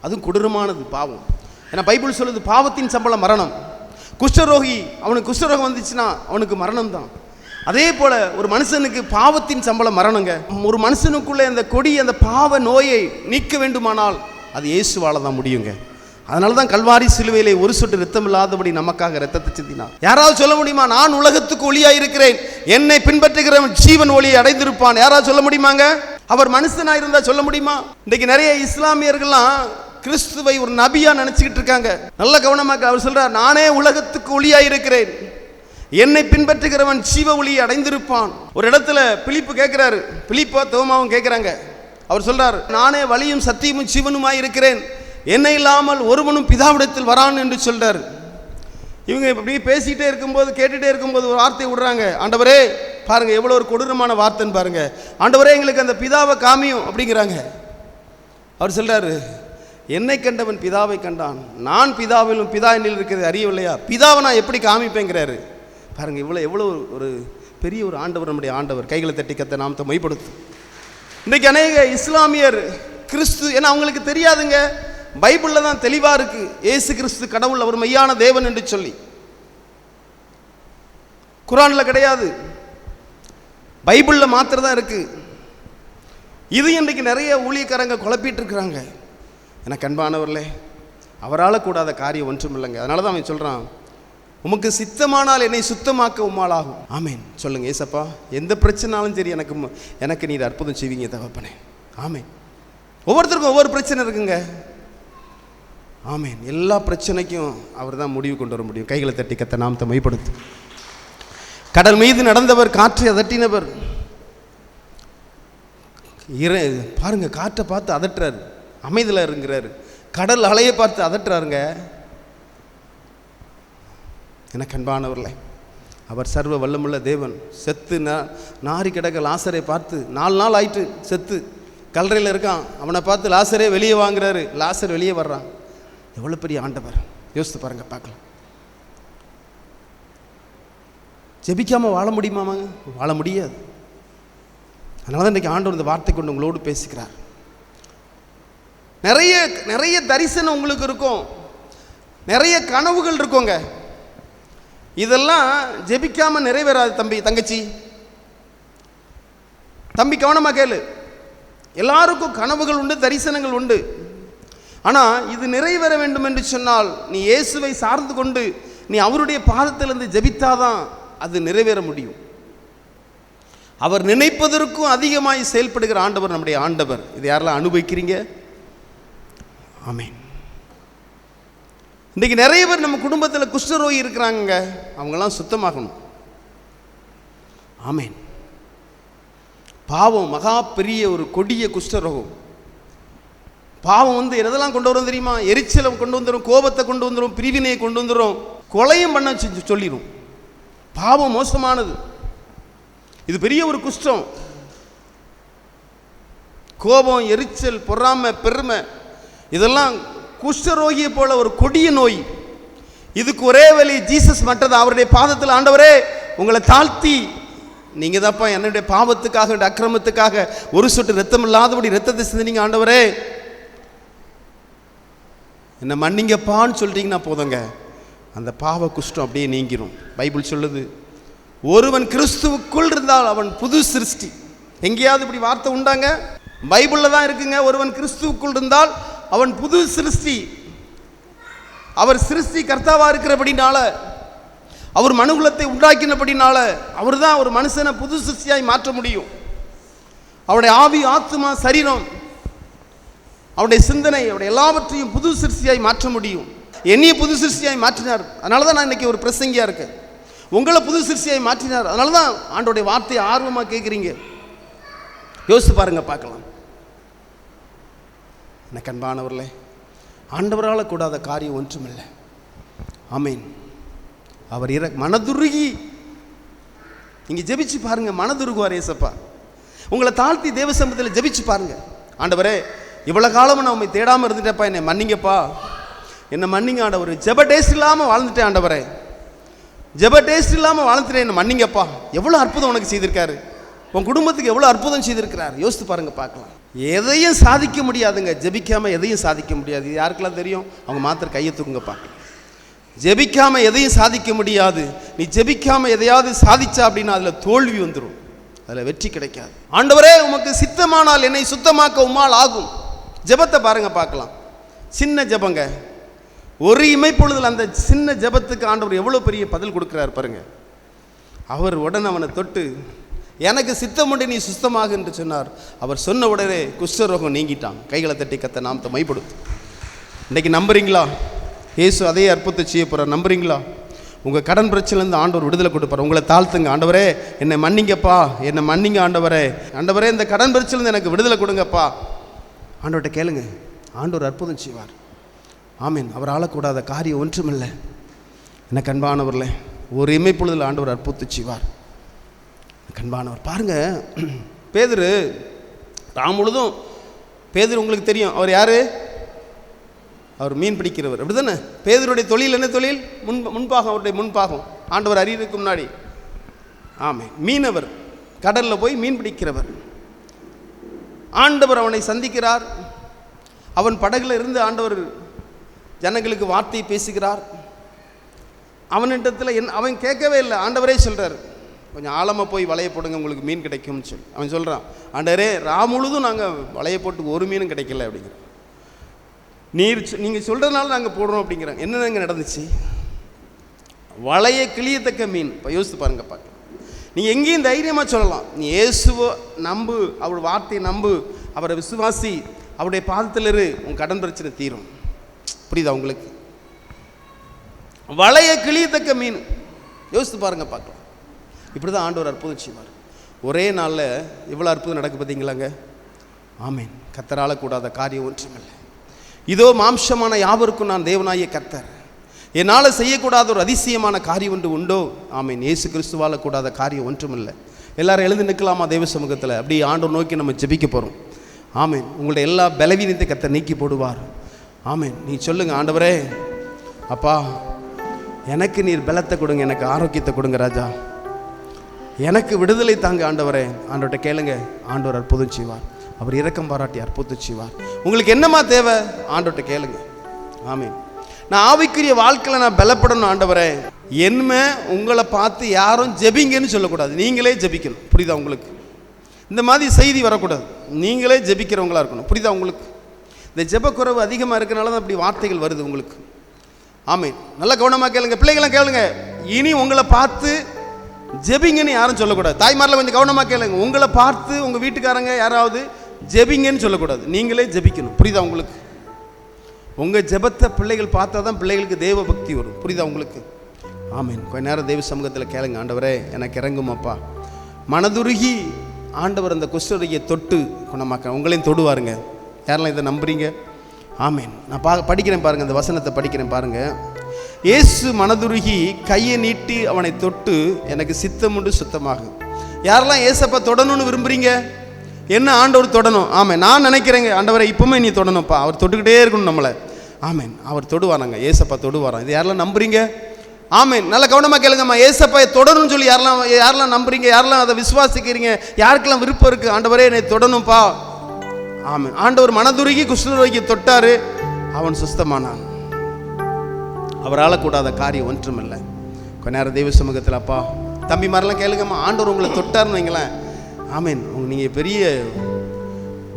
அதுவும் கொடூரமானது பாவம். ஏன்னா பைபிள் சொல்லுது, பாவத்தின் சம்பளம் மரணம். குஷ்டரோகி, அவனுக்கு குஷ்டரோகம் வந்துச்சுன்னா அவனுக்கு மரணம் தான். அதே போல் ஒரு மனுஷனுக்கு பாவத்தின் சம்பளம் மரணங்க. ஒரு மனுஷனுக்குள்ளே அந்த கொடி, அந்த பாவ நோயை நீக்க வேண்டுமானால் அது இயேசுவால் தான் முடியுங்க. அதனால தான் கல்வாரி சிலுவையிலே ஒரு சொட்டு ரத்தம் இல்லாதபடி நமக்காக ரத்தத்தை சிந்தினார். யாராவது சொல்ல முடியுமா, நான் உலகத்துக்கு ஒளியாக இருக்கிறேன், என்னை பின்பற்றுகிறவன் ஜீவன் ஒளியை அடைந்திருப்பான்? யாராவது சொல்ல முடியுமாங்க? அவர் மனுஷனாக இருந்தால் சொல்ல முடியுமா? இன்றைக்கு நிறைய இஸ்லாமியர்கள்லாம் கிறிஸ்துவை ஒரு நபியா நினைச்சுக்கிட்டு இருக்காங்க. நல்ல கவனமாக அவர் சொல்றார், நானே உலகத்துக்கு ஒளியாக இருக்கிறேன், என்னை பின்பற்றுகிறவன் ஜீவ ஒளியை அடைந்திருப்பான். ஒரு இடத்துல பிலிப்பு கேட்கிறாரு, பிலிப்போ தோமாவும் கேட்கிறாங்க. அவர் சொல்றார், நானே வழியும் சத்தியமும் ஜீவனுமாய் இருக்கிறேன், என்னை இல்லாமல் ஒருவனும் பிதாவிடத்தில் வரான் என்று சொல்றார். இவங்க இப்படி பேசிகிட்டே இருக்கும்போது, கேட்டுகிட்டே இருக்கும்போது ஒரு வார்த்தையை விடுறாங்க. ஆண்டவரே பாருங்கள் எவ்வளோ ஒரு கொடூரமான வார்த்தைன்னு பாருங்கள். ஆண்டவரே எங்களுக்கு அந்த பிதாவை காமியும் அப்படிங்கிறாங்க. அவர் சொல்கிறாரு, என்னை கண்டவன் பிதாவை கண்டான், நான் பிதாவிலும் பிதா என்னில் இருக்கிறது அறியவில்லையா? பிதாவை நான் எப்படி காமிப்பேங்கிறாரு பாருங்கள். எவ்வளோ ஒரு பெரிய ஒரு ஆண்டவர் நம்முடைய ஆண்டவர். கைகளை தட்டி கத்த நாமத்தை மைப்படுத்தும். இன்றைக்கி அநேக இஸ்லாமியர் கிறிஸ்து, ஏன்னா அவங்களுக்கு தெரியாதுங்க, பைபிளில் தான் தெளிவாக இருக்குது இயேசு கிறிஸ்து கடவுள், அவர் மெய்யான தேவன் என்று சொல்லி. குரானில் கிடையாது, பைபிளில் மாத்திரம் தான் இருக்குது. இது இன்றைக்கு நிறைய ஊழியக்காரங்க குழப்பிட்டு இருக்கிறாங்க. எனக்கு அன்பானவர்களே, அவரால் கூடாத காரியம் ஒன்றும் இல்லைங்க. அதனால தான் அவன் சொல்கிறான், உமக்கு சித்தமானால் என்னை சுத்தமாக்க உம்மால் ஆகும். ஆமேன் சொல்லுங்கள் ஏசப்பா. எந்த பிரச்சனாலும் சரி எனக்கு நீர் அற்புதம் செய்வீங்க தகப்பனே. ஆமேன். ஒவ்வொருத்தருக்கும் ஒவ்வொரு பிரச்சனை இருக்குங்க. ஆமேன். எல்லா பிரச்சனைக்கும் அவர் தான் முடிவு கொண்டு வர முடியும். கைகளை தட்டி கத்த நாமத்தை மைப்படுத்தும். கடல் மீது நடந்தவர், காற்றை அதட்டினவர். பாருங்க, காற்றை பார்த்து அதட்டுறாரு, அமைதியில் இருங்கிறாரு. கடல் அலையை பார்த்து அதட்டுறாருங்க. எனக்கு அன்பானவர்களே, அவர் சர்வ வல்லமுள்ள தேவன். செத்து நாரி கிடக்க லாசரை பார்த்து 4 நாள் ஆயிட்டு செத்து கல்லறையில் இருக்கான். அவனை பார்த்து லாசரே வெளியே வாங்குறாரு. லாசர் வெளியே வர்றான். எவ்வளோ பெரிய ஆண்டவர் யோசித்து பாருங்க, பார்க்கலாம். ஜெபிக்காமல் வாழ முடியுமாமாங்க? வாழ முடியாது. அதனால தான் இன்றைக்கி ஆண்டவர் இந்த வார்த்தை கொண்டு உங்களோடு பேசுகிறார். நிறைய நிறைய தரிசனம் உங்களுக்கு இருக்கும், நிறைய கனவுகள் இருக்குங்க. இதெல்லாம் ஜெபிக்காமல் நிறைவேறாது தம்பி, தங்கச்சி. தம்பி கவனமாக கேளு. எல்லாருக்கும் கனவுகள் உண்டு, தரிசனங்கள் உண்டு. ஆனால் இது நிறைவேற வேண்டும் என்று சொன்னால் நீ இயேசுவை சார்ந்து கொண்டு நீ அவருடைய பாதத்திலிருந்து ஜெபித்தாதான் அது நிறைவேற முடியும். அவர் நினைப்பதற்கும் அதிகமாய் செயல்படுகிற ஆண்டவர் நம்முடைய ஆண்டவர். இது யாரெல்லாம் அனுபவிக்கிறீங்க? ஆமேன். இன்றைக்கி நிறைய பேர் நம்ம குடும்பத்தில் குஷ்டரோகி இருக்கிறாங்க, அவங்கெல்லாம் சுத்தமாகணும். ஆமேன். பாவம் மகா பெரிய ஒரு கொடிய குஷ்டரோகம். பாவம் எதெல்லாம் கொண்டு வரும் தெரியுமா? எரிச்சலை கொண்டு வந்துடும், கோபத்தை கொண்டு வந்துடும், பிரிவினையை கொண்டு வந்துடும், கொலையும் பண்ண சொல்லிடும். பாவம் மோசமானது. இது பெரிய ஒரு குஷ்டம். கோபம், எரிச்சல், பொறாமை, பெருமை, இதெல்லாம் குஷ்டரோகியை போல ஒரு கொடிய நோய். இதுக்கு ஒரே வழி ஜீசஸ் மட்டும். அவருடைய பாதத்தில், ஆண்டவரே உங்களை தாழ்த்தி, நீங்கள் தான்ப்பா என்னுடைய பாவத்துக்காக, என்னுடைய அக்கிரமத்துக்காக ஒரு சொட்டு ரத்தம் இல்லாதபடி ரத்தத்தை சிந்தினீங்க, ஆண்டவரே என்ன மன்னிங்கப்பான்னு சொல்லிட்டீங்கன்னா போதுங்க, அந்த பாவ குஷ்டம் அப்படியே நீங்கிரும். பைபிள் சொல்லுது, ஒருவன் கிறிஸ்துவுக்குள் இருந்தால் அவன் புது சிருஷ்டி. எங்கேயாவது இப்படி வார்த்தை உண்டாங்க? பைபிளில் தான் இருக்குங்க. ஒருவன் கிறிஸ்துவுக்குள் இருந்தால் அவன் புது சிருஷ்டி. அவர் சிருஷ்டி கர்த்தாவாக இருக்கிறபடினால, அவர் மனுகுலத்தை உண்டாக்கினபடினால அவர் தான் ஒரு மனுஷனை புது சிருஷ்டியாய் மாற்ற முடியும். அவருடைய ஆவி, ஆத்மா, சரீரம், அவருடைய சிந்தனை, அவருடைய எல்லாவற்றையும் புது சிருஷ்டியாய் மாற்ற முடியும். என்னைய புது சிருஷ்டியாய் மாற்றினார். அதனால தான் நான் இன்றைக்கி ஒரு பிரசங்கியாக இருக்கேன். உங்களை புது சிருஷ்டியாய் மாற்றினார். அதனால தான் ஆண்டோடைய வார்த்தையை ஆர்வமாக கேட்குறீங்க. யோசித்து பாருங்க, பார்க்கலாம். எனக்கு அன்பானவர்களே, ஆண்டவரால் கூடாத காரியம் ஒன்றுமில்லை. ஆமேன். அவர் மனதுருகி நீங்கள் ஜெபிச்சு பாருங்க, மனதுருகுவார் ஏசப்பா. உங்களை தாழ்த்தி தேவ சமூகத்தில் ஜெபிச்சு பாருங்க. ஆண்டவரே இவ்வளோ காலமும் நான் உண்மை தேடாமல் இருந்துட்டேப்பா, என்னை மன்னிங்கப்பா, என்னை மன்னிங்க ஆண்டவர். ஜெப டேஸ்ட் இல்லாமல் வாழ்ந்துட்டேன் ஆண்டவரே, ஜெப டேஸ்ட் இல்லாமல் வாழ்ந்துட்டேன், என்னை மன்னிங்கப்பா. எவ்வளோ அற்புதம் உனக்கு செய்திருக்காரு, உன் குடும்பத்துக்கு எவ்வளோ அற்புதம் செய்திருக்கிறார். யோசித்து பாருங்க, பார்க்கலாம். எதையும் சாதிக்க முடியாதுங்க, ஜெபிக்காமல் எதையும் சாதிக்க முடியாது. இது யாருக்கெல்லாம் தெரியும்? அவங்க மாத்திரம் கையை தூக்குங்க பார்க்கலாம். ஜெபிக்காமல் எதையும் சாதிக்க முடியாது. நீ ஜெபிக்காமல் எதையாவது சாதிச்சா அப்படின்னா அதில் தோல்வி வந்துடும், அதில் வெற்றி கிடைக்காது. ஆண்டவரே உமக்கு சித்தமானால் என்னை சுத்தமாக்க உம்மால் ஆகும். ஜெபத்தை பாருங்க, பார்க்கலாம். சின்ன ஜெபங்க, ஒரு இமைப்பொழுதில் அந்த சின்ன ஜெபத்துக்கு ஆண்டவர் எவ்வளோ பெரிய பதில் கொடுக்குறாரு பாருங்க. அவர் உடனே அவனை தொட்டு, எனக்கு சித்தமுண்டு நீ சுத்தமாக என்று சொன்னார். அவர் சொன்ன உடனே குஷ்டரோகம் நீங்கிட்டான். கைகளை தட்டி கத்த நாமத்தை மைப்படுத்து. இன்றைக்கி நம்புறீங்களா? இயேசு அதே அற்புதத்தை செய்ய போகிறார். நம்புறீங்களா? உங்கள் கடன் பிரச்சனைலேருந்து ஆண்டவர் விடுதலை கொடுப்பார். உங்களை தாழ்த்துங்க. ஆண்டவரே என்னை மன்னிங்கப்பா, என்னை மன்னிங்க ஆண்டவரே. ஆண்டவரே இந்த கடன் பிரச்சனைலேருந்து எனக்கு விடுதலை கொடுங்கப்பா. ஆண்டவர்கிட்ட கேளுங்க, ஆண்டவர் அற்புதம் செய்வார். ஆமீன். அவர் ஆளக்கூடாத காரியம் ஒன்றுமில்லை. எனக்கு அன்பானவர்களே, ஒரு இமைப்பொழுதில் ஆண்டவர் அற்புதத்தை செய்வார். கண்பானவர் பாருங்க, பேதுரு முழுதும் பேதுரு உங்களுக்கு தெரியும், அவர் யாரு? அவர் மீன் பிடிக்கிறவர், அப்படி தானே? பேதுருடைய தொழில் என்ன தொழில்? முன்பாகம், அவருடைய முன்பாகம் ஆண்டவர் அறியறதுக்கு முன்னாடி. ஆமென். மீனவர், கடலில் போய் மீன் பிடிக்கிறவர். ஆண்டவர் அவனை சந்திக்கிறார். அவன் படகுல இருந்து ஆண்டவர் ஜனங்களுக்கு வார்த்தை பேசுகிறார். அவனிடத்தில் அவன் கேட்கவே இல்லை, ஆண்டவரே சொல்கிறார், கொஞ்சம் ஆழமாக போய் வலையை போடுங்க, உங்களுக்கு மீன் கிடைக்கும்னு சொல்லி. அவன் சொல்கிறான், ஆண்டவரே முழுதும் நாங்கள் வலையை போட்டு ஒரு மீனும் கிடைக்கல அப்படிங்கிறோம். நீங்கள் சொல்கிறதுனால நாங்கள் போடுறோம் அப்படிங்கிறாங்க. என்னங்க நடந்துச்சு? வலையை கிளியத்தக்க மீன். இப்போ யோசித்து பாருங்க, பார்க்கலாம். நீங்கள் எங்கேயும் தைரியமாக சொல்லலாம், நீ இயேசுவை நம்பு, அவர் வார்த்தையை நம்பு, அவரை விசுவாசி, அவருடைய பாதத்தில் இரு, உன் கடன் பிரச்சனை தீரும். புரியுதா உங்களுக்கு? வலையை கிளியத்தக்க மீன். யோசித்து பாருங்க, பார்க்கலாம். இப்படி தான் ஆண்டவர் அற்புதம் செய்வார். ஒரே நாளில் இவ்வளோ அற்புதம் நடக்கு பார்த்தீங்களாங்க? ஆமேன். கர்த்தரால கூடாத காரியம் ஒன்றுமில்லை. இதோ மாம்சமான யாவருக்கும் நான் தேவனாகிய கர்த்தர், என்னால் செய்யக்கூடாத ஒரு அதிசயமான காரியம் ஒன்று உண்டோ? ஆமேன். இயேசு கிறிஸ்துவால் கூடாத காரியம் ஒன்றுமில்லை. எல்லாரும் எழுந்து நிற்கலாமா தேவ சமூகத்தில்? அப்படி ஆண்டவர் நோக்கி நம்ம ஜெபிக்க போகிறோம். ஆமேன். உங்களுடைய எல்லா பலவீனத்தை கர்த்தர் நீக்கி போடுவார். ஆமேன். நீ சொல்லுங்க, ஆண்டவரே அப்பா, எனக்கு நீர் பலத்தை கொடுங்க, எனக்கு ஆரோக்கியத்தை கொடுங்க ராஜா, எனக்கு விடுதலை தாங்க ஆண்டவரே. ஆண்டவர்கிட்ட கேளுங்க, ஆண்டவர் அற்புதம் செய்வார். அவர் இரக்கம் பாராட்டி அற்புதம் செய்வார். உங்களுக்கு என்னமா தேவை? ஆண்டவர்கிட்ட கேளுங்க. ஆமீன். நான் ஆவிக்குரிய வாழ்க்கையில் நான் பலப்படணும் ஆண்டவரே. என்னமே உங்களை பார்த்து யாரும் ஜெபிங்கன்னு சொல்லக்கூடாது, நீங்களே ஜெபிக்கணும். புரியுதா உங்களுக்கு? இந்த மாதிரி செய்தி வரக்கூடாது, நீங்களே ஜெபிக்கிறவங்களா இருக்கணும். புரியுதா உங்களுக்கு? இந்த ஜெபக்குறைவு அதிகமாக இருக்கிறனால தான் அப்படி வார்த்தைகள் வருது உங்களுக்கு. ஆமீன். நல்லா கவனமாக கேளுங்க, பிள்ளைகளாம் கேளுங்க. இனி உங்களை பார்த்து ஜெபிங்கன்னு யாரும் சொல்லக்கூடாது. தாய்மாரில் கொஞ்சம் கவனமாக கேளுங்க. உங்களை பார்த்து உங்கள் வீட்டுக்காரங்க யாராவது ஜெபிங்கன்னு சொல்லக்கூடாது, நீங்களே ஜெபிக்கணும். புரியுதா உங்களுக்கு? உங்கள் ஜெபத்தை பிள்ளைகள் பார்த்தா தான் பிள்ளைகளுக்கு தேவ பக்தி வரும். புரியுதா உங்களுக்கு? ஆமீன். கொஞ்ச நேரம் தேவ சமூகத்தில் கேளுங்க, ஆண்டவரே எனக்கு இறங்கும் அப்பா. மனதுருகி ஆண்டவர் அந்த குஷ்டரோகியை தொட்டு குணமாக்க உங்களையும் தொடுவாருங்க. யாரெல்லாம் இதை நம்புறீங்க? ஆமீன். நான் படிக்கிறேன் பாருங்கள், அந்த வசனத்தை படிக்கிறேன் பாருங்கள். இயேசு மனதுருகி கையை நீட்டி அவனை தொட்டு, எனக்கு சித்தம் உண்டு சுத்தமாகும். யாரெல்லாம் ஏசப்பா தொடணும்னு விரும்புகிறீங்க? என்ன ஆண்டவர் தொடணும்? ஆமேன். நான் நினைக்கிறேங்க, ஆண்டவரை இப்பவுமே நீ தொடணும்ப்பா, அவர் தொட்டுக்கிட்டே இருக்கணும் நம்மளை. ஆமேன். அவர் தொடுவாராங்க, ஏசப்பா தொடுவாராம். இது யாரெல்லாம் நம்புறீங்க? ஆமேன். நல்ல கவனமாக கேளுங்கம்மா. ஏசப்பா தொடணும்னு சொல்லி யாரெல்லாம் நம்புறீங்க? யாரெல்லாம் அதை விசுவாசிக்கிறீங்க? யாருக்கெல்லாம் விருப்பம் இருக்குது? ஆண்டவரே என்னை தொடணும்ப்பா. ஆமேன். ஆண்டவர் மனதுருகி குஷ்டரோகியை தொட்டாரு, அவன் சுஸ்தமானான். அவரால் கூடாத காரியம் ஒன்றுமில்லை. கொஞ்ச நேரம் தெய்வ சமூகத்தில் அப்பா, தம்பி மாதிரிலாம் கேளுங்கம்மா. ஆண்டவர் உங்களை தொட்டார்னு வைங்களேன், ஆமீன், நீங்கள் பெரிய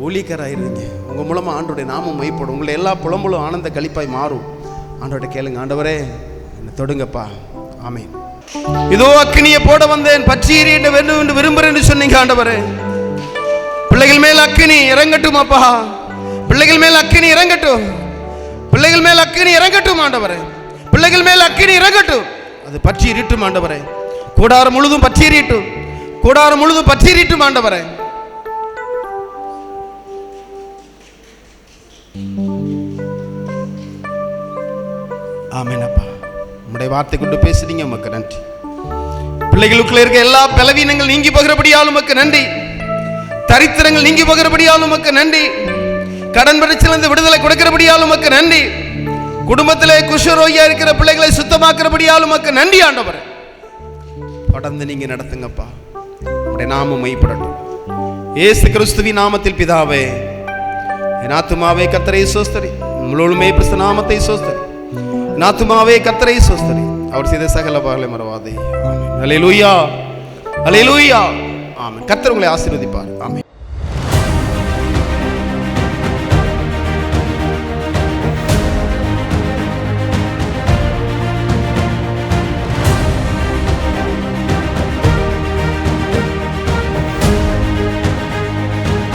ஊழியக்காராயிருவீங்க. உங்கள் மூலமாக ஆண்டோடைய நாமம் மைப்படும். உங்களை எல்லா புலம்பலும் ஆனந்த கழிப்பாய் மாறும். ஆண்டவர்கிட்ட கேளுங்க, ஆண்டவரே என்னை தொடுங்கப்பா. ஆமீன். இதோ அக்கினியை போட வந்தேன், பற்றி எறிய வேண்டும் என்று விரும்புகிறேன் சொன்னீங்க ஆண்டவரே. பிள்ளைகள் மேல் அக்கினி இறங்கட்டும் அப்பா, பிள்ளைகள் மேல் அக்கினி இறங்கட்டும், பிள்ளைகள் மேல் அக்கினி இறங்கட்டும் ஆண்டவரே, பிள்ளைகள் மேல் அக்கினி இறங்கட்டும். அது பற்றி எரியட்டும் ஆண்டவரே. கூடாரம் முழுதும் பற்றி எரியட்டும், கூடாரம் முழுதும் பற்றி எரியட்டும் ஆண்டவரே. ஆமென் அப்பா, உம்முடைய வார்த்தை கொண்டு பேசுறீங்க, உமக்கு நன்றி. பிள்ளைகளுக்குள்ள இருக்க எல்லா பலவீனங்கள் நீங்கி போகிறபடியாலும் உமக்கு நன்றி. தரித்திரங்கள் நீங்கி போகிறபடியாலும் உமக்கு நன்றி. கடன் பிரச்சனையிலிருந்து விடுதலை கொடுக்கிறபடியாலும் உமக்கு நன்றி. குடும்பத்திலே குஷ்டரோகியா இருக்கிற பிள்ளைகளை சுத்தமாக்குறபடியாலும் உமக்கு நன்றி ஆண்டவரே. தொடர்ந்து நீங்க நடத்துங்கப்பா, உம்முடைய நாமம் மைப்படட்டும். இயேசு கிறிஸ்துவின் நாமத்தில் பிதாவே. என் ஆத்துமாவே கர்த்தரை ஸ்தோத்திரி, முழுமே கிறிஸ்து நாமத்தை ஸ்தோத்திரி. என் ஆத்துமாவே கர்த்தரை ஸ்தோத்திரி, அவர் செய்த சகல பாவங்களை மறவாதே. ஆமென். அல்லேலூயா, அல்லேலூயா. ஆமென். கர்த்தர் உங்களை ஆசீர்வதிப்பார். ஆமென்.